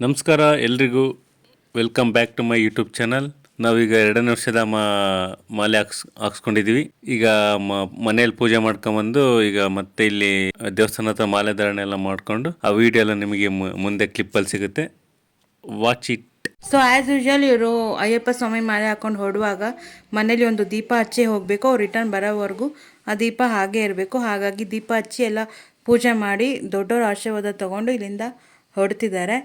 ನಮಸ್ಕಾರ ಎಲ್ರಿಗೂ, welcome back to my YouTube channel. ನಾವೀಗ 2ನೇ ವರ್ಷದ ಮಾಲೆ ಹಾಕ್ಸ್ಕೊಂಡಿದ್ದೀವಿ. ಈಗ ಮನೇಲಿ ಪೂಜೆ ಮಾಡ್ಕೊಂಬಂದು ಈಗ ಮತ್ತೆ ಇಲ್ಲಿ ದೇವಸ್ಥಾನ ಹತ್ರ ಮಾಲೆ ಧಾರಣೆ ಎಲ್ಲ ಮಾಡಿಕೊಂಡು ಆ ವಿಡಿಯೋ ಎಲ್ಲ ನಿಮಗೆ ಮುಂದೆ ಕ್ಲಿಪ್ಪಲ್ಲಿ ಸಿಗುತ್ತೆ, watch it. So as usual ಇವರು ಅಯ್ಯಪ್ಪ ಸ್ವಾಮಿ ಮಾಲೆ ಹಾಕೊಂಡು ಹೊರಡುವಾಗ ಮನೇಲಿ ಒಂದು ದೀಪ ಹಚ್ಚಿ ಹೋಗಬೇಕು. ಅವ್ರು ರಿಟರ್ನ್ ಬರೋವರೆಗೂ ಆ ದೀಪ ಹಾಗೆ ಇರಬೇಕು. ಹಾಗಾಗಿ ದೀಪ ಹಚ್ಚಿ ಎಲ್ಲ ಪೂಜೆ ಮಾಡಿ ದೊಡ್ಡವರ ಆಶೀರ್ವಾದ ತಗೊಂಡು ಇಲ್ಲಿಂದ ಹೊರಡ್ತಿದ್ದಾರೆ.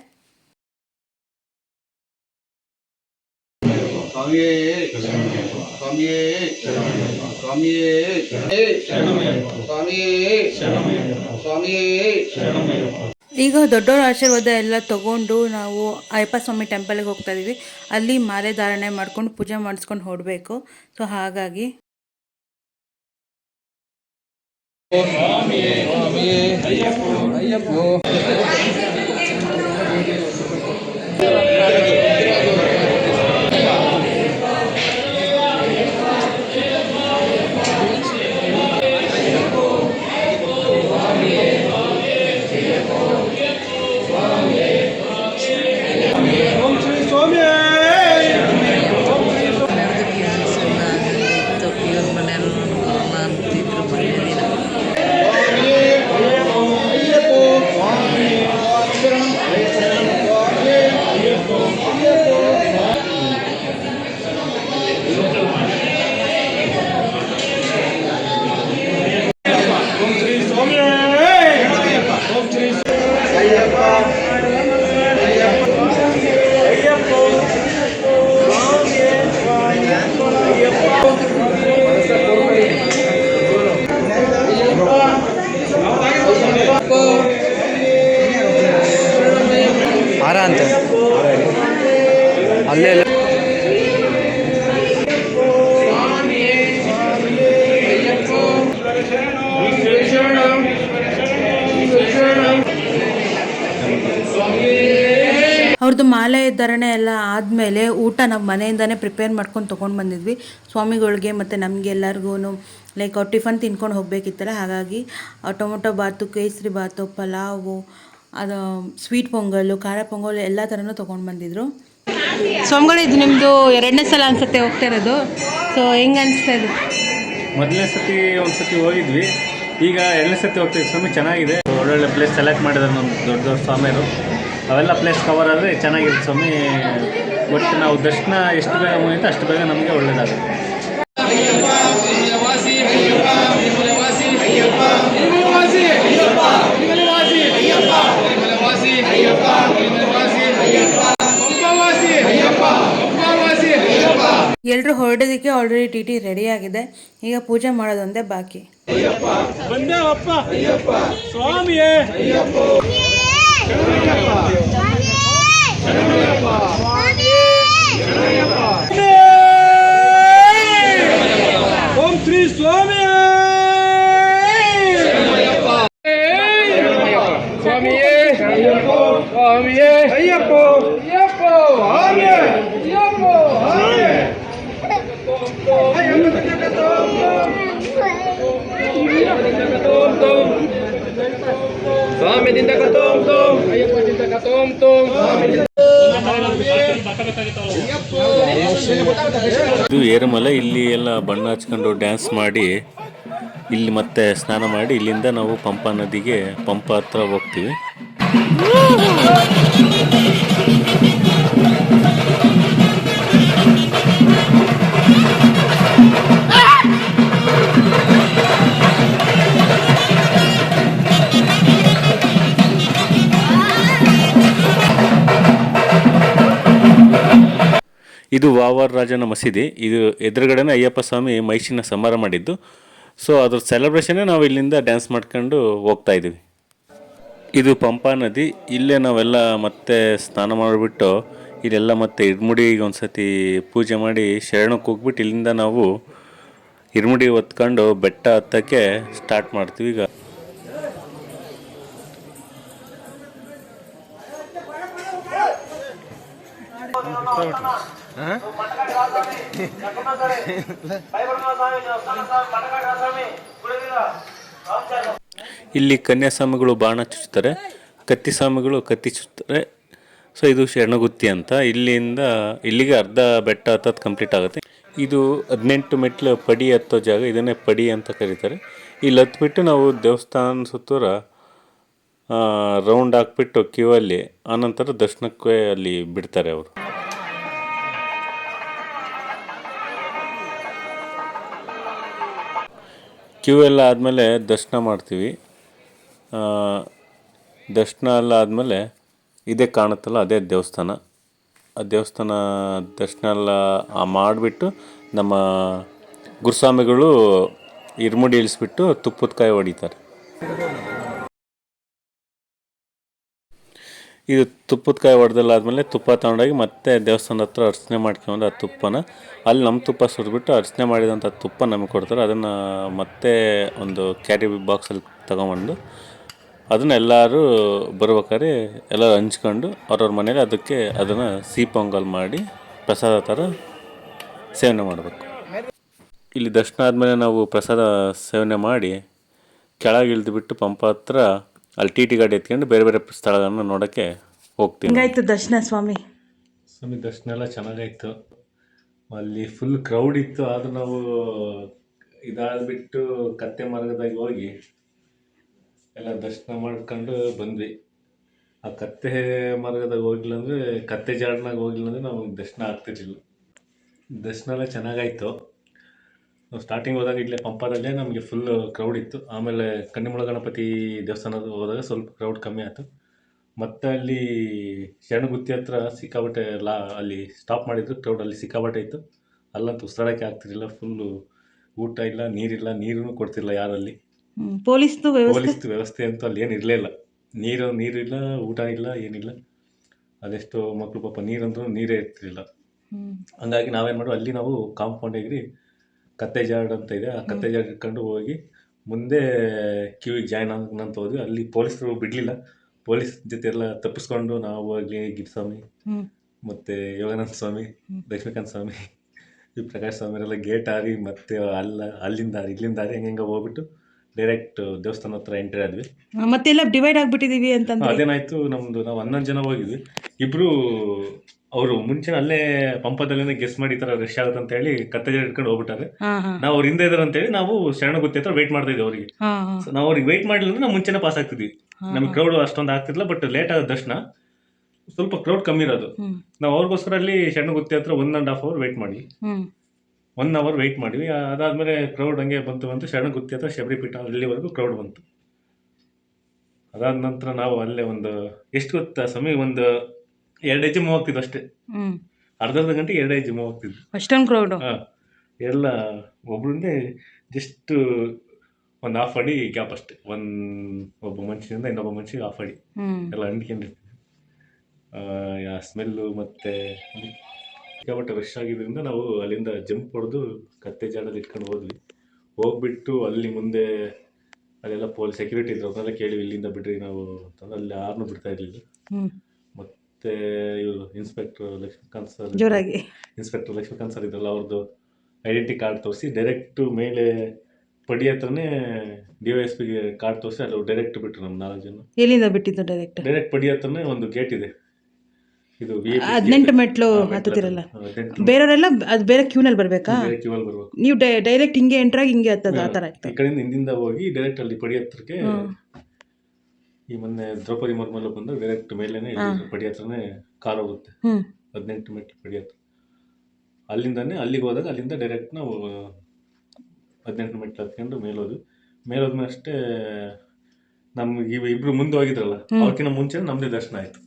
ಈಗ ದೊಡ್ಡವರ ಆಶೀರ್ವಾದ ಎಲ್ಲ ತಗೊಂಡು ನಾವು ಅಯ್ಯಪ್ಪ ಸ್ವಾಮಿ ಟೆಂಪಲ್ಗೆ ಹೋಗ್ತಾ ಇದೀವಿ. ಅಲ್ಲಿ ಮಾಲೆ ಧಾರಣೆ ಮಾಡ್ಕೊಂಡು ಪೂಜೆ ಮಾಡಿಸ್ಕೊಂಡು ಹೊರಡಬೇಕು. ಸೊ ಹಾಗಾಗಿ ಅಂತ ಅಲ್ಲೇ ಅವ್ರದ್ದು ಮಾಲೆ ಧಾರಣೆ ಎಲ್ಲ ಆದಮೇಲೆ ಊಟ ನಾವು ಮನೆಯಿಂದನೇ ಪ್ರಿಪೇರ್ ಮಾಡ್ಕೊಂಡು ತೊಗೊಂಡು ಬಂದಿದ್ವಿ ಸ್ವಾಮಿಗಳಿಗೆ ಮತ್ತು ನಮಗೆ ಎಲ್ಲರಿಗೂ. ಲೈಕ್ ಅವ್ರು ಟಿಫನ್ ತಿನ್ಕೊಂಡು ಹೋಗಬೇಕಿತ್ತಲ್ಲ, ಹಾಗಾಗಿ ಟೊಮೊಟೊ ಬಾತು, ಕೇಸರಿ ಬಾತು, ಪಲಾವು, ಅದು ಸ್ವೀಟ್ ಪೊಂಗಲ್ಲು, ಖಾರ ಪೊಂಗಲ್ ಎಲ್ಲ ಥರನೂ ತೊಗೊಂಡು ಬಂದಿದ್ರು. ಸ್ವಾಮಿಗಳು ಇದು ನಿಮ್ಮದು 2ನೇ ಸಲ ಅನಿಸುತ್ತೆ ಹೋಗ್ತಾ ಇರೋದು. ಸೊ ಹೆಂಗೆ ಅನಿಸ್ತಾ ಇದೆ? ಮೊದಲನೇ ಸತಿ ಒಂದ್ಸತಿ ಹೋಗಿದ್ವಿ, ಈಗ 2ನೇ ಸತಿ ಹೋಗ್ತೀವಿ. ಸ್ವಾಮಿ ಚೆನ್ನಾಗಿದೆ, ಒಳ್ಳೊಳ್ಳೆ ಪ್ಲೇಸ್ ಸೆಲೆಕ್ಟ್ ಮಾಡಿದ್ದಾರೆ ನಮ್ಮ ದೊಡ್ಡ ಸ್ವಾಮಿಯರು. ಅವೆಲ್ಲ ಪ್ಲೇಸ್ ಕವರ್ ಆದರೆ ಚೆನ್ನಾಗಿರುತ್ತೆ ಸ್ವಾಮಿ. ಬಟ್ ನಾವು ದರ್ಶನ ಎಷ್ಟು ಬೇಗ ಮುಗಿಯುತ್ತೆ ಅಷ್ಟು ಬೇಗ ನಮಗೆ ಒಳ್ಳೆಯದಾಗುತ್ತೆ. ಎಲ್ಲರೂ ಹೊರಡೋದಕ್ಕೆ ಆಲ್ರೆಡಿ ಟಿ ರೆಡಿ ಆಗಿದೆ. ಈಗ ಪೂಜೆ ಮಾಡೋದೊಂದೇ ಬಾಕಿ. ಓಂ ಶ್ರೀ ಸ್ವಾಮಿ ಸ್ವಾಮಿಯೇ ಸ್ವಾಮಿಯೇ ಅಯ್ಯಪ್ಪ ಅಯ್ಯಪ್ಪ ಸ್ವಾಮಿಯೇ ಅಯ್ಯಪ್ಪ ಸ್ವಾಮಿ ದಿಂದ ಕತೋಂ ತೋಂ ಅಯ್ಯಪ್ಪ ದಿಂದ ಕತೋಂ ತೋಂ ಇದು ಏರುಮಲೆ. ಇಲ್ಲಿ ಎಲ್ಲ ಬಣ್ಣ ಹಚ್ಕೊಂಡು ಡ್ಯಾನ್ಸ್ ಮಾಡಿ ಇಲ್ಲಿ ಮತ್ತೆ ಸ್ನಾನ ಮಾಡಿ ಇಲ್ಲಿಂದ ನಾವು ಪಂಪಾ ನದಿಗೆ, ಪಂಪಾ ಹತ್ರ ಹೋಗ್ತೀವಿ. ಇದು ವಾವರ್ ರಾಜನ ಮಸೀದಿ. ಇದು ಎದುರುಗಡೆನೇ ಅಯ್ಯಪ್ಪ ಸ್ವಾಮಿ ಮೈಷಿನ ಸಂಹಾರ ಮಾಡಿದ್ದು. ಸೊ ಅದ್ರ ಸೆಲೆಬ್ರೇಷನ್ನೇ ನಾವು ಇಲ್ಲಿಂದ ಡ್ಯಾನ್ಸ್ ಮಾಡ್ಕೊಂಡು ಹೋಗ್ತಾ ಇದ್ದೀವಿ. ಇದು ಪಂಪಾ ನದಿ. ಇಲ್ಲೇ ನಾವೆಲ್ಲ ಮತ್ತೆ ಸ್ನಾನ ಮಾಡಿಬಿಟ್ಟು ಇಲ್ಲೆಲ್ಲ ಮತ್ತೆ ಇರ್ಮುಡಿಗೆ ಒಂದ್ಸತಿ ಪೂಜೆ ಮಾಡಿ ಶರಣಕ್ಕೆ ಹೋಗ್ಬಿಟ್ಟು ಇಲ್ಲಿಂದ ನಾವು ಇರ್ಮುಡಿ ಹೊತ್ಕೊಂಡು ಬೆಟ್ಟ ಹತ್ತಕ್ಕೆ ಸ್ಟಾರ್ಟ್ ಮಾಡ್ತೀವಿ. ಈಗ ಇಲ್ಲಿ ಕನ್ಯಾಸ್ವಾಮಿಗಳು ಬಾಣ ಚುಚ್ಚುತ್ತಾರೆ, ಕತ್ತಿ ಸ್ವಾಮಿಗಳು ಕತ್ತಿ ಚುಚ್ಚುತ್ತಾರೆ. ಸೊ ಇದು ಶರಣಗುತ್ತಿ ಅಂತ. ಇಲ್ಲಿಗೆ ಅರ್ಧ ಬೆಟ್ಟ ಹತ್ತೋದು ಕಂಪ್ಲೀಟ್ ಆಗುತ್ತೆ. ಇದು 18 ಮೆಟ್ಲು ಪಡಿ ಹತ್ತೋ ಜಾಗ, ಇದನ್ನೇ ಪಡಿ ಅಂತ ಕರೀತಾರೆ. ಇಲ್ಲಿ ಹತ್ಬಿಟ್ಟು ನಾವು ದೇವಸ್ಥಾನ ಸುತ್ತೂರ ರೌಂಡ್ ಹಾಕ್ಬಿಟ್ಟು ಕ್ಯೂ ಅಲ್ಲಿ, ಆನಂತರ ದರ್ಶನಕ್ಕೆ ಅಲ್ಲಿ ಬಿಡ್ತಾರೆ ಅವರು. ಕ್ಯೂ ಎಲ್ಲ ಆದಮೇಲೆ ದರ್ಶನ ಮಾಡ್ತೀವಿ. ದರ್ಶನ ಎಲ್ಲ ಆದಮೇಲೆ ಇದೇ ಕಾಣುತ್ತಲ್ಲ, ಅದೇ ದೇವಸ್ಥಾನ. ಆ ದೇವಸ್ಥಾನ ದರ್ಶನ ಎಲ್ಲ ಮಾಡಿಬಿಟ್ಟು ನಮ್ಮ ಗುರುಸ್ವಾಮಿಗಳು ಇರ್ಮುಡಿ ಇಳಿಸ್ಬಿಟ್ಟು ತುಪ್ಪದ ಕಾಯಿ ಹೊಡಿತಾರೆ. ಇದು ತುಪ್ಪದ ಕಾಯಿ ಹೊಡೆದಲ್ಲ ಆದಮೇಲೆ ತುಪ್ಪ ತಗೊಂಡೋಗಿ ಮತ್ತೆ ದೇವಸ್ಥಾನದ ಹತ್ರ ಅರ್ಚನೆ ಮಾಡ್ಕೊಂಡು ಆ ತುಪ್ಪನ ಅಲ್ಲಿ ನಮ್ಮ ತುಪ್ಪ ಸುರಿದ್ಬಿಟ್ಟು ಅರ್ಚನೆ ಮಾಡಿದಂಥ ತುಪ್ಪ ನಮಗೆ ಕೊಡ್ತಾರೆ. ಅದನ್ನು ಮತ್ತೆ ಒಂದು ಕ್ಯಾರಿ ಬಾಕ್ಸಲ್ಲಿ ತಗೊಂಬಂದು ಅದನ್ನು ಎಲ್ಲರೂ ಬರ್ಬೇಕಾದ್ರೆ ಎಲ್ಲರೂ ಹಂಚ್ಕೊಂಡು ಅವ್ರವ್ರ ಮನೇಲಿ ಅದನ್ನು ಸಿಹಿ ಪೊಂಗಲ್ ಮಾಡಿ ಪ್ರಸಾದ ಥರ ಸೇವನೆ ಮಾಡಬೇಕು. ಇಲ್ಲಿ ದರ್ಶನ ಆದಮೇಲೆ ನಾವು ಪ್ರಸಾದ ಸೇವನೆ ಮಾಡಿ ಕೆಳಗೆ ಇಳಿದುಬಿಟ್ಟು ಪಂಪ ಹತ್ರ ಅಲ್ಲಿ ಟಿ ಗಾಡಿ ಎತ್ಕೊಂಡು ಬೇರೆ ಬೇರೆ ಸ್ಥಳಗಳನ್ನು ನೋಡೋಕ್ಕೆ ಹೋಗ್ತೀವಿ. ಹಿಂಗಾಯ್ತು ದರ್ಶನ ಸ್ವಾಮಿ ದರ್ಶನ ಎಲ್ಲ ಚೆನ್ನಾಗಾಯಿತು. ಅಲ್ಲಿ ಫುಲ್ ಕ್ರೌಡ್ ಇತ್ತು. ಆದರೂ ನಾವು ಇದಾದ್ಬಿಟ್ಟು ಕತ್ತೆ ಮಾರ್ಗದಾಗಿ ಹೋಗಿ ಎಲ್ಲ ದರ್ಶನ ಮಾಡ್ಕೊಂಡು ಬಂದ್ವಿ. ಆ ಕತ್ತೆ ಮಾರ್ಗದಾಗ ಹೋಗಿಲ್ಲ ಅಂದರೆ, ಕತ್ತೆ ಜಾಡ್ನಾಗ ಹೋಗಿಲ್ಲ ಅಂದರೆ ನಮಗೆ ದರ್ಶನ ಆಗ್ತಿರ್ಲಿಲ್ಲ. ದರ್ಶನ ಎಲ್ಲ ಚೆನ್ನಾಗಾಯಿತು. ನಾವು ಸ್ಟಾರ್ಟಿಂಗ್ ಹೋದಾಗ ಇಲ್ಲೇ ಪಂಪದಲ್ಲೇ ನಮಗೆ ಫುಲ್ ಕ್ರೌಡ್ ಇತ್ತು. ಆಮೇಲೆ ಕನ್ನಿಮೂಲ ಗಣಪತಿ ದೇವಸ್ಥಾನದ ಹೋದಾಗ ಸ್ವಲ್ಪ ಕ್ರೌಡ್ ಕಮ್ಮಿ ಆಯಿತು. ಮತ್ತು ಅಲ್ಲಿ ಶರಣಗುತ್ತಿ ಹತ್ರ ಸಿಕ್ಕಾಬಟ್ಟೆ ಅಲ್ಲಿ ಸ್ಟಾಪ್ ಮಾಡಿದ್ರು. ಕ್ರೌಡ್ ಅಲ್ಲಿ ಸಿಕ್ಕಾಬಟ್ಟೆ ಇತ್ತು. ಅಲ್ಲಂತೂ ಉಸಿರಾಡೋಕ್ಕೆ ಆಗ್ತಿರಲಿಲ್ಲ. ಫುಲ್ಲು ಊಟ ಇಲ್ಲ, ನೀರಿಲ್ಲ, ನೀರೂ ಕೊಡ್ತಿರಲಿಲ್ಲ ಯಾರಲ್ಲಿ. ಪೊಲೀಸ್ದು ವ್ಯವಸ್ಥೆ ಅಂತೂ ಅಲ್ಲಿ ಏನು ಇರಲೇ ಇಲ್ಲ. ನೀರಿಲ್ಲ, ಊಟ ಇಲ್ಲ, ಏನಿಲ್ಲ. ಅದೆಷ್ಟೋ ಮಕ್ಕಳು ಪಾಪ ನೀರಂದ್ರೂ ನೀರೇ ಇರ್ತಿರಲಿಲ್ಲ. ಹಂಗಾಗಿ ನಾವೇನು ಮಾಡೋ, ಅಲ್ಲಿ ನಾವು ಕಾಂಪೌಂಡ್ ಎಗ್ರಿ ಕತ್ತೆ ಜಾಡ್ ಅಂತ ಇದೆ, ಆ ಕತ್ತೆ ಜಾಡ್ ಇಟ್ಕೊಂಡು ಹೋಗಿ ಮುಂದೆ ಕ್ಯೂಗೆ ಜಾಯ್ನ್ ಅಂತ ಹೋದ್ವಿ. ಅಲ್ಲಿ ಪೊಲೀಸರು ಬಿಡಲಿಲ್ಲ. ಪೊಲೀಸ್ ಜೊತೆ ಎಲ್ಲ ತಪ್ಪಿಸ್ಕೊಂಡು ನಾವು ಹೋಗಿ ಗಿರಿಸ್ವಾಮಿ ಮತ್ತು ಯೋಗಾನಂದ ಸ್ವಾಮಿ, ಲಕ್ಷ್ಮೀಕಾಂತ್ ಸ್ವಾಮಿ, ಈ ಪ್ರಕಾಶ್ ಸ್ವಾಮಿಯವರೆಲ್ಲ ಗೇಟ್ ಹಾರಿ ಮತ್ತೆ ಇಲ್ಲಿಂದ ಹಾರಿ ಹೆಂಗೆ ಹೋಗ್ಬಿಟ್ಟು ಡೈರೆಕ್ಟ್ ದೇವಸ್ಥಾನ ಹತ್ರ ಎಂಟ್ರಿ ಆದ್ವಿ. ಮತ್ತೆಲ್ಲ ಡಿವೈಡ್ ಆಗಿಬಿಟ್ಟಿದೀವಿ ಅಂತ ಅದೇನಾಯ್ತು, ನಾವು 11 ಜನ ಹೋಗಿದ್ವಿ. ಇಬ್ರು ಅವರು ಮುಂಚೆ ಅಲ್ಲೇ ಪಂಪದಲ್ಲೇ ಗೆಸ್ ಮಾಡಿ ಈ ಥರ ರಶ್ ಆಗುತ್ತೆ ಅಂತ ಹೇಳಿ ಕತ್ತೆ ಜಾಡ್ ಇಟ್ಕೊಂಡು ಹೋಗ್ಬಿಟ್ಟಾರೆ. ನಾವು ಅವ್ರ ಹಿಂದೆ ಇದಾರೆ ಅಂತೇಳಿ ನಾವು ಶರಣಗುತ್ತಿ ಹತ್ರ ವೆಯ್ಟ್ ಮಾಡ್ತಾ ಇದ್ವಿ ಅವ್ರಿಗೆ. ನಾವು ಅವ್ರಿಗೆ ವೆಯ್ಟ್ ಮಾಡಲಿಲ್ಲ ಅಂದ್ರೆ ನಾವು ಮುಂಚೆನೇ ಪಾಸ್ ಆಗ್ತಿದ್ವಿ. ನಮಗೆ ಕ್ರೌಡ್ ಅಷ್ಟೊಂದು ಆಗ್ತಿರ್ಲಿಲ್ಲ. ಬಟ್ ಲೇಟ್ ಆದ ದರ್ಶನ, ಸ್ವಲ್ಪ ಕ್ರೌಡ್ ಕಮ್ಮಿ ಇರೋದು. ನಾವು ಅವ್ರಿಗೋಸ್ಕರ ಅಲ್ಲಿ ಶರಣಗುತ್ತಿ ಹತ್ರ 1.5 hour ವೆಯ್ಟ್ ಮಾಡಿ 1 hour ವೆಯ್ಟ್ ಮಾಡಿವಿ. ಅದಾದಮೇಲೆ ಕ್ರೌಡ್ ಹಂಗೆ ಬಂತು. ಶರಣಗುತ್ತಿ ಹತ್ರ ಶಬರಿಪೀಠ ಅಲ್ಲಿವರೆಗೂ ಕ್ರೌಡ್ ಬಂತು. ಅದಾದ ನಂತರ ನಾವು ಅಲ್ಲೇ ಎಷ್ಟು ಗೊತ್ತಾ ಸಮಯ, 2 ಹೆಜ್ಜೆ ಮೂವ್ ಆಗ್ತಿದ್ವು ಅಷ್ಟೇ. ಅರ್ಧ ಗಂಟೆಗೆ 2 ಹೆಜ್ಜೆ ಮೂವ್ ಆಗ್ತಿದ್ವು. ಅಷ್ಟೊಂದು ಕ್ರೌಡ್. ಎಲ್ಲ ಒಬ್ರಿಂದ ಜಸ್ಟ್ ಒಂದು ಹಾಫ್ ಅಡಿ ಗ್ಯಾಪ್ ಅಷ್ಟೇ. ಒಬ್ಬ ಮನುಷ್ಯನಿಂದ ಇನ್ನೊಬ್ಬ ಮನುಷ್ಯಗೆ ಹಾಫ್ ಅಡಿ ಎಲ್ಲ ಅಂಡ್ಕೊಂಡಿರ್ತೀವಿ. ಆ ಸ್ಮೆಲ್ಲು ಮತ್ತು ಸಿಕ್ಕಾಪಟ್ಟೆ ರಶ್ ಆಗಿದ್ದರಿಂದ ನಾವು ಅಲ್ಲಿಂದ ಜಂಪ್ ಹೊಡೆದು ಕತ್ತೆ ಜಾಡಲ್ಲಿ ಇಟ್ಕೊಂಡು ಹೋಗ್ಬಿಟ್ಟು ಅಲ್ಲಿ ಮುಂದೆ ಅಲ್ಲೆಲ್ಲ ಸೆಕ್ಯೂರಿಟಿ ಇದ್ರು. ಅವ್ರನ್ನೆಲ್ಲ ಕೇಳಿವಿ, ಇಲ್ಲಿಂದ ಬಿಡ್ರಿ ನಾವು ಅಂತಂದ್ರೆ ಅಲ್ಲಿ ಯಾರನ್ನೂ ಬಿಡ್ತಾ ಇರಲಿಲ್ಲ. ಮತ್ತು ಇವರು ಇನ್ಸ್ಪೆಕ್ಟರ್ ಲಕ್ಷ್ಮೀಕಾಂತ್ ಸರ್ ಇದ್ರಲ್ಲ, ಅವ್ರದ್ದು ಐಡೆಂಟಿ ಕಾರ್ಡ್ ತೋರಿಸಿ ಡೈರೆಕ್ಟು ಮೇಲೆ ಪಡಿ ಹತ್ರನೇ DYSPಗೆ ಕಾರ್ಡ್ ತೋರಿಸಿ ಅಲ್ಲಿ ಡೈರೆಕ್ಟ್ ಬಿಟ್ಟರು ನಮ್ಮ 4 ಜನ. ಎಲ್ಲಿಂದ ಬಿಟ್ಟಿದ್ದು? ಡೈರೆಕ್ಟ್ ಪಡಿ ಹತ್ರನೇ ಒಂದು ಗೇಟ್ ಇದೆ. ಇದು 18 ಮೆಟ್ಲು ಹತ್ತುತ್ತಿರಲ್ಲ. ಬೇರೆಯವರೆಲ್ಲ ಅದು ಬೇರೆ ಕ್ಯೂನಲ್ಲಿ ಬರಬೇಕಾ? ಕ್ಯೂನಲ್ಲಿ ಬರ್ಬೇಕು. ನೀವು ಡೈರೆಕ್ಟ್ ಹಿಂಗೆ ಎಂಟ್ರಾಗಿ ಹಿಂಗೆ ಹತ್ತದ ಆ ಥರ ಇತ್ತು. ಈ ಕಡೆಯಿಂದ ಹಿಂದಿಂದ ಹೋಗಿ ಡೈರೆಕ್ಟ್ ಅಲ್ಲಿ ಪಡಿ ಹತ್ರಕ್ಕೆ, ಈ ಮೊನ್ನೆ ದ್ರೌಪದಿ ಮುರ್ಮು ಬಂದು ಡೈರೆಕ್ಟ್ ಮೇಲೇನೆ ಪಡಿ ಹತ್ರನೇ ಕಾರ್ ಹೋಗುತ್ತೆ. 18 ಮೆಟ್ಲು ಪಡಿ ಹತ್ರ. ಅಲ್ಲಿಂದಾನೆ ಅಲ್ಲಿಗೆ ಹೋದಾಗ ಅಲ್ಲಿಂದ ಡೈರೆಕ್ಟ್ ನಾವು 18 ಮೆಟ್ಲು ಹತ್ಕೊಂಡು ಮೇಲೋದ್ಮೇಲೆ ಅಷ್ಟೇ ನಮ್ಗೆ ಇಬ್ರು ಮುಂದೆ ಹೋಗಿದ್ರಲ್ಲ, ಅವ್ರಕ್ಕಿಂತ ಮುಂಚೆ ನಮ್ದೇ ದರ್ಶನ ಆಯ್ತು.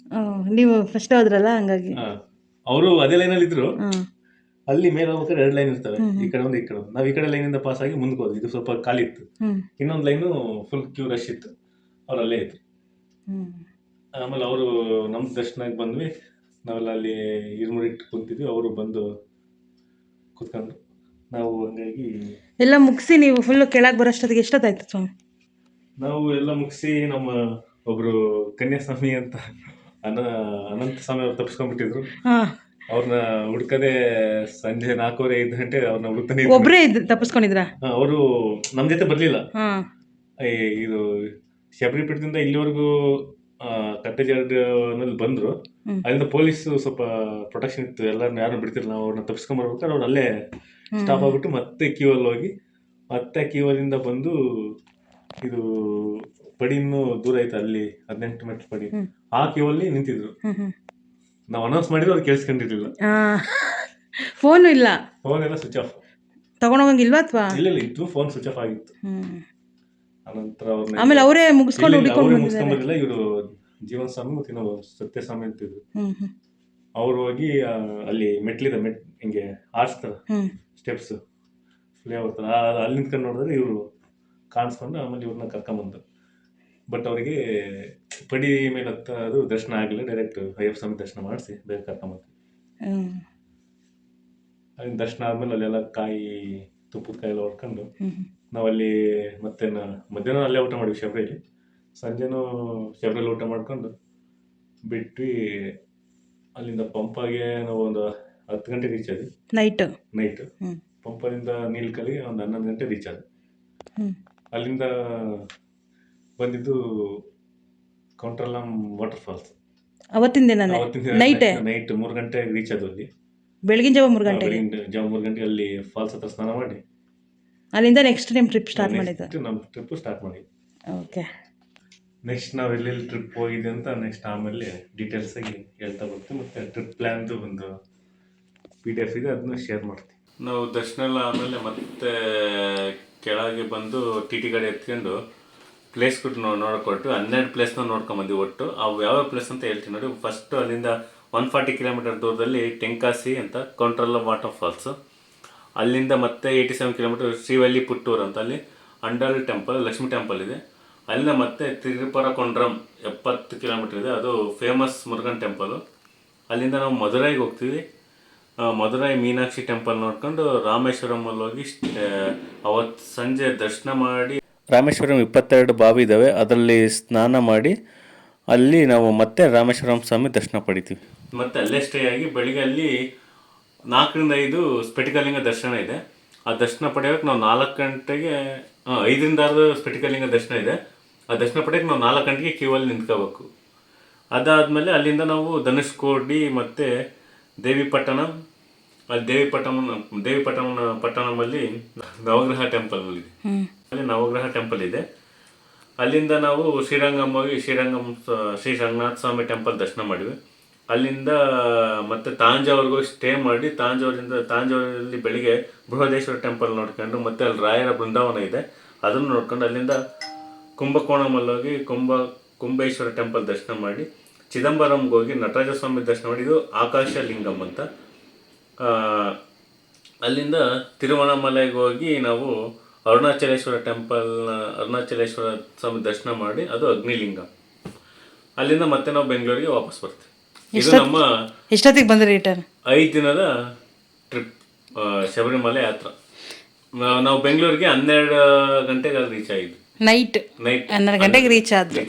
ನೀವು ಫಸ್ಟ್ ಹೋದ್ರಲ್ಲ, ಹಂಗಾಗಿ ಅವರು ಅದೇ ಲೈನಲ್ಲಿ ಇದ್ರು. ಅಲ್ಲಿ ಮೇಲೆ ಹೋಗ್ಬೇಕಾದ್ರೆ 2 ಲೈನ್ ಇರ್ತವೆ, ಈ ಕಡೆ ಒಂದು ಈ ಕಡೆ ಒಂದು. ನಾವು ಈ ಕಡೆ ಲೈನಿಂದ ಪಾಸ್ ಆಗಿ ಮುಂದಕ್ಕೆ ಹೋದ್ವಿ. ಇದು ಸ್ವಲ್ಪ ಖಾಲಿ ಇತ್ತು. ಇನ್ನೊಂದು ಲೈನು ಫುಲ್ ಕ್ಯೂ ರಶ್ ಇತ್ತು. ಅವ್ರು ಅಲ್ಲೇ ಇದ್ರು. ಆಮೇಲೆ ಅವರು ನಮ್ಮ ದರ್ಶನಕ್ಕೆ ಬಂದ್ವಿ. ನಾವೆಲ್ಲ ಅಲ್ಲಿ ಇರ್ಮುಡಿಟ್ಟು ಕುಂತಿದ್ವಿ. ಅವರು ಬಂದು ಕೂತ್ಕೊಂಡ್ರು. ನಾವು ಹಂಗಾಗಿ ಎಲ್ಲ ಮುಗಿಸಿ ನೀವು ಫುಲ್ ಕೆಳಗೆ ಬರೋಷ್ಟೊತ್ತಿಗೆ ಎಷ್ಟೊತ್ತಾಯ್ತು ಸ್ವಾಮಿ? ನಾವು ಎಲ್ಲ ಮುಗಿಸಿ ನಮ್ಮ ಒಬ್ರು ಕನ್ಯಾಸ್ವಾಮಿ ಅಂತ ಅನಂತ ಸ್ವಾಮಿ ಅವ್ರು ತಪ್ಪಿಸ್ಕೊಂಡ್ಬಿಟ್ಟಿದ್ರು. ಅವ್ರನ್ನ ಹುಡ್ಕದೆ ಸಂಜೆ 4:30-5 ಗಂಟೆ ಅವ್ರನ್ನ ಹುಡುಕ್ತಾನೆ. ಒಬ್ಬರೇ ತಪ್ಪಿಸ್ಕೊಂಡಿದ್ರ? ಅವರು ನಮ್ಮ ಜೊತೆ ಬರ್ಲಿಲ್ಲ. ಇದು ಶಬರಿಪೀಠದಿಂದ ಇಲ್ಲಿವರೆಗೂ ಕಟ್ಟೆಜಾಡಿನಲ್ಲಿ ಬಂದ್ರು. ಅಲ್ಲಿಂದ ಪೊಲೀಸ್ ಸ್ವಲ್ಪ ಪ್ರೊಟೆಕ್ಷನ್ ಇತ್ತು, ಎಲ್ಲರನ್ನ ಯಾರು ಬಿಡ್ತಿರ್ಲಿಲ್ಲ. ನಾವು ಅವ್ರನ್ನ ತಪ್ಪಿಸ್ಕೊಂಬರ್ಬೇಕಾದ್ರೆ ಅವ್ರು ಅಲ್ಲೇ ಸ್ಟಾಪ್ ಆಗ್ಬಿಟ್ಟು ಮತ್ತೆ ಕ್ಯೂವಲ್ಲಿ ಹೋಗಿ ಮತ್ತೆ ಕ್ಯೂವಲ್ಲಿಂದ ಬಂದು ಇದು ಪಡಿ ಇನ್ನೂ ದೂರ ಐತೆ, ಅಲ್ಲಿ 18 ಮೆಟ್ಲು ಪಡಿ, ಆ ಕ್ಯೂವಲ್ಲಿ ನಿಂತಿದ್ರು. ನಾವು ಅನೌನ್ಸ್ ಮಾಡಿದ್ರು ಅವ್ರು ಕೇಳಿಸ್ಕೊಂಡಿರ್ಲಿಲ್ಲ. ಫೋನು ಇಲ್ಲ, ಫೋನ್ ಎಲ್ಲ ಸ್ವಿಚ್ ಆಫ್. ತಗೊಂಡೋಗಂಗಿಲ್ವಾ ಅಥವಾ? ಇಲ್ಲ ಇತ್ತು, ಫೋನ್ ಸ್ವಿಚ್ ಆಫ್ ಆಗಿತ್ತು. ಅನಂತರ ಆಮೇಲೆ ಅವರೇ ಮುಗಿಸ್ಕೊಂಡು ಹುಡುಕೊಂಡು ಮುಗಿಸ್ಕೊಂಬರ್ಲಿಲ್ಲ. ಇವರು ಜೀವನ್ ಸ್ವಾಮಿ ಮತ್ತು ಇನ್ನೊಬ್ಬ ಸತ್ಯಸ್ವಾಮಿ ಅಂತಿದ್ರು. ಅವ್ರು ಹೋಗಿ ಅಲ್ಲಿ ಮೆಟ್ಲಿದೆ, ಹಿಂಗೆ ಆರಿಸ್ತಾರೆ ಸ್ಟೆಪ್ಸ್, ಫ್ಲೇವರ್ ಥರ, ಅಲ್ಲಿ ನಿಂತ್ಕೊಂಡು ನೋಡಿದ್ರೆ ಇವರು ಕಾಣಿಸ್ಕೊಂಡು ಆಮೇಲೆ ಇವ್ರನ್ನ ಕರ್ಕೊಂಬಂದು. ಬಟ್ ಅವರಿಗೆ ಪಡಿ ಮೇಲೆ ಹತ್ತೋದು ದರ್ಶನ ಆಗಲಿಲ್ಲ. ಡೈರೆಕ್ಟ್ ಅಯ್ಯಪ್ಪ ಸ್ವಾಮಿ ದರ್ಶನ ಮಾಡಿಸಿ ಬೇಗ ಕರ್ಕೊಂಬಂದು. ಅಲ್ಲಿ ದರ್ಶನ ಆದ್ಮೇಲೆ ಅಲ್ಲೆಲ್ಲ ಕಾಯಿ, ತುಪ್ಪದ ಕಾಯಿ ಎಲ್ಲ ಹೊಡ್ಕೊಂಡು ನಾವಲ್ಲಿ ಮತ್ತೆ ಮಧ್ಯಾಹ್ನ ಅಲ್ಲೇ ಊಟ ಮಾಡಿದ್ವಿ ಶಬರಿಲಿ. ಸಂಜೆನೂ ಶಬರಿಲಿ ಊಟ ಮಾಡ್ಕೊಂಡು ಬಿಟ್ವಿ. ಅಲ್ಲಿಂದ ಪಂಪಾಗೆ ನಾವು ಒಂದು 10 ಗಂಟೆಗೆ ರೀಚ್ ಆದ್ವಿ. ನೈಟ್ ಪಂಪದಿಂದ ನೀಲ್ಕಲ್ಲಿಗೆ ಒಂದು 11 ಗಂಟೆ ರೀಚ್ ಆದ್ವಿ. ಅಲ್ಲಿಂದ ಬಂದಿದ್ದು ಕೌಂಟ್ರಲಂ ವಾಟರ್ ಫಾಲ್ಸ್. ಅವತ್ತಿನ ದಿನ ನೈಟ್ 3 ಗಂಟೆಗೆ ರೀಚ್ ಆದ್ವಿ. ಅಲ್ಲಿ ಬೆಳಗಿನ ಜಾವ 3 ಗಂಟೆಗೆ ಅಲ್ಲಿ ಫಾಲ್ಸ್ ಹತ್ರ ಸ್ನಾನ ಮಾಡಿ ಅಲ್ಲಿಂದ ನೆಕ್ಸ್ಟ್ ನಿಮ್ಮ ಟ್ರಿಪ್ ಸ್ಟಾರ್ಟ್ ಮಾಡಿದ್ದು. ನಮ್ಮ ಟ್ರಿಪ್ ಸ್ಟಾರ್ಟ್ ಮಾಡಿದ್ವಿ. ಓಕೆ, ನೆಕ್ಸ್ಟ್ ನಾವು ಎಲ್ಲೆಲ್ಲಿ ಟ್ರಿಪ್ ಹೋಗಿದೆ ಅಂತ ನೆಕ್ಸ್ಟ್ ಆಮೇಲೆ ಡೀಟೇಲ್ಸ್ ಆಗಿ ಹೇಳ್ತಾ ಬರ್ತೀವಿ. ಮತ್ತೆ ಟ್ರಿಪ್ ಪ್ಲ್ಯಾನ್ದು ಒಂದು PDF ಇದೆ, ಅದನ್ನ ಶೇರ್ ಮಾಡ್ತೀವಿ. ನಾವು ದರ್ಶನ ಎಲ್ಲ ಆಮೇಲೆ ಮತ್ತೆ ಕೆಳಗೆ ಬಂದು TT ಗಾಡಿ ಎತ್ಕೊಂಡು ಪ್ಲೇಸ್ಗಳು ನೋಡ್ಕೊಟ್ಟು 12 ಪ್ಲೇಸ್ನ ನೋಡ್ಕೊಂಬಂದ್ವಿ ಒಟ್ಟು. ಅವು ಯಾವ್ಯಾವ ಪ್ಲೇಸ್ ಅಂತ ಹೇಳ್ತೀನಿ ನೋಡಿ. ಫಸ್ಟ್ ಅಲ್ಲಿಂದ 140 ಕಿಲೋಮೀಟರ್ ದೂರದಲ್ಲಿ ಟೆಂಕಾಸಿ ಅಂತ ಕೌಂಟ್ರಲಂ ವಾಟರ್ ಫಾಲ್ಸ್. ಅಲ್ಲಿಂದ ಮತ್ತೆ 87 ಕಿಲೋಮೀಟರ್ ಶ್ರೀವಲ್ಲಿ ಪುಟ್ಟೂರು ಅಂತ, ಅಲ್ಲಿ ಅಂಡಾಲ್ ಟೆಂಪಲ್, ಲಕ್ಷ್ಮೀ ಟೆಂಪಲ್ ಇದೆ. ಅಲ್ಲಿಂದ ಮತ್ತೆ ತಿರುಪರಕೊಂಡ್ರಂ 70 ಕಿಲೋಮೀಟರ್ ಇದೆ, ಅದು ಫೇಮಸ್ ಮುರುಗನ್ ಟೆಂಪಲು. ಅಲ್ಲಿಂದ ನಾವು ಮಧುರೈಗೆ ಹೋಗ್ತೀವಿ. ಮಧುರೈ ಮೀನಾಕ್ಷಿ ಟೆಂಪಲ್ ನೋಡ್ಕೊಂಡು ರಾಮೇಶ್ವರಮಲ್ಲಿ ಹೋಗಿ ಅವತ್ತು ಸಂಜೆ ದರ್ಶನ ಮಾಡಿ, ರಾಮೇಶ್ವರಂ 22 ಬಾವಿ ಇದ್ದಾವೆ, ಅದರಲ್ಲಿ ಸ್ನಾನ ಮಾಡಿ ಅಲ್ಲಿ ನಾವು ಮತ್ತೆ ರಾಮೇಶ್ವರಂ ಸ್ವಾಮಿ ದರ್ಶನ ಪಡಿತೀವಿ. ಮತ್ತೆ ಅಲ್ಲೇ ಸ್ಟೇ ಆಗಿ ಬೆಳಿಗ್ಗೆ ಅಲ್ಲಿ 4 ರಿಂದ 5 ಸ್ಫಟಿಕಲಿಂಗ ದರ್ಶನ ಇದೆ. ಆ ದರ್ಶನ ಪಡೆಯೋಕೆ ನಾವು 4 ಗಂಟೆಗೆ 5 ರಿಂದ 6 ಸ್ಫಟಿಕಲಿಂಗ ದರ್ಶನ ಇದೆ. ಆ ದರ್ಶನ ಪಡೆಯೋಕೆ ನಾವು 4 ಗಂಟೆಗೆ ಕ್ಯೂವಲ್ಲಿ ನಿಂತ್ಕೋಬೇಕು. ಅದಾದಮೇಲೆ ಅಲ್ಲಿಂದ ನಾವು ಧನುಷ್ಕೋಡಿ ಮತ್ತು ದೇವಿಪಟ್ಟಣಂ, ಅಲ್ಲಿ ಪಟ್ಟಣಮಲ್ಲಿ ನವಗ್ರಹ ಟೆಂಪಲ್ ಇದೆ. ಅಲ್ಲಿ ನವಗ್ರಹ ಟೆಂಪಲ್ ಇದೆ. ಅಲ್ಲಿಂದ ನಾವು ಶ್ರೀರಂಗಂ ಹೋಗಿ ಶ್ರೀ ರಂಗನಾಥ ಸ್ವಾಮಿ ಟೆಂಪಲ್ ದರ್ಶನ ಮಾಡಿವಿ. ಅಲ್ಲಿಂದ ಮತ್ತೆ ತಾಂಜಾವೂರ್ಗೆ ಹೋಗಿ ಸ್ಟೇ ಮಾಡಿ, ತಾಂಜಾವೂರಲ್ಲಿ ಬೆಳಿಗ್ಗೆ ಬೃಹದೇಶ್ವರ ಟೆಂಪಲ್ ನೋಡ್ಕೊಂಡು ಮತ್ತೆ ಅಲ್ಲಿ ರಾಯರ ಬೃಂದಾವನ ಇದೆ, ಅದನ್ನು ನೋಡ್ಕೊಂಡು ಅಲ್ಲಿಂದ ಕುಂಭಕೋಣಮಲ್ಲಿ ಹೋಗಿ ಕುಂಬೇಶ್ವರ ಟೆಂಪಲ್ ದರ್ಶನ ಮಾಡಿ, ಚಿದಂಬರಂಗೆ ಹೋಗಿ ನಟರಾಜ ಸ್ವಾಮಿ ದರ್ಶನ ಮಾಡಿ, ಇದು ಆಕಾಶ ಲಿಂಗಂ ಅಂತ. ಅಲ್ಲಿಂದ ತಿರುವಣ್ಣಾಮಲೈಗೆ ಹೋಗಿ ನಾವು ಅರುಣಾಚಲೇಶ್ವರ ಸ್ವಾಮಿ ದರ್ಶನ ಮಾಡಿ, ಅದು ಅಗ್ನಿಲಿಂಗ. ಅಲ್ಲಿಂದ ಮತ್ತೆ ನಾವು ಬೆಂಗಳೂರಿಗೆ ವಾಪಸ್ ಬರ್ತೀವಿ. ಇದು ನಮ್ಮ ಎಷ್ಟೊತ್ತಿಗೆ ಬಂದ್ರಿ ರಿಟರ್ನ್? 5 ದಿನದ ಟ್ರಿಪ್, ಶಬರಿಮಲೆ ಯಾತ್ರಾ. ನಾವು ಬೆಂಗಳೂರಿಗೆ 12 ಗಂಟೆಗೆ ರೀಚ್ ಆಗಿದ್ವಿ. ನೈಟ್ 12 ಗಂಟೆಗೆ ರೀಚ್ ಆದ್ವಿ.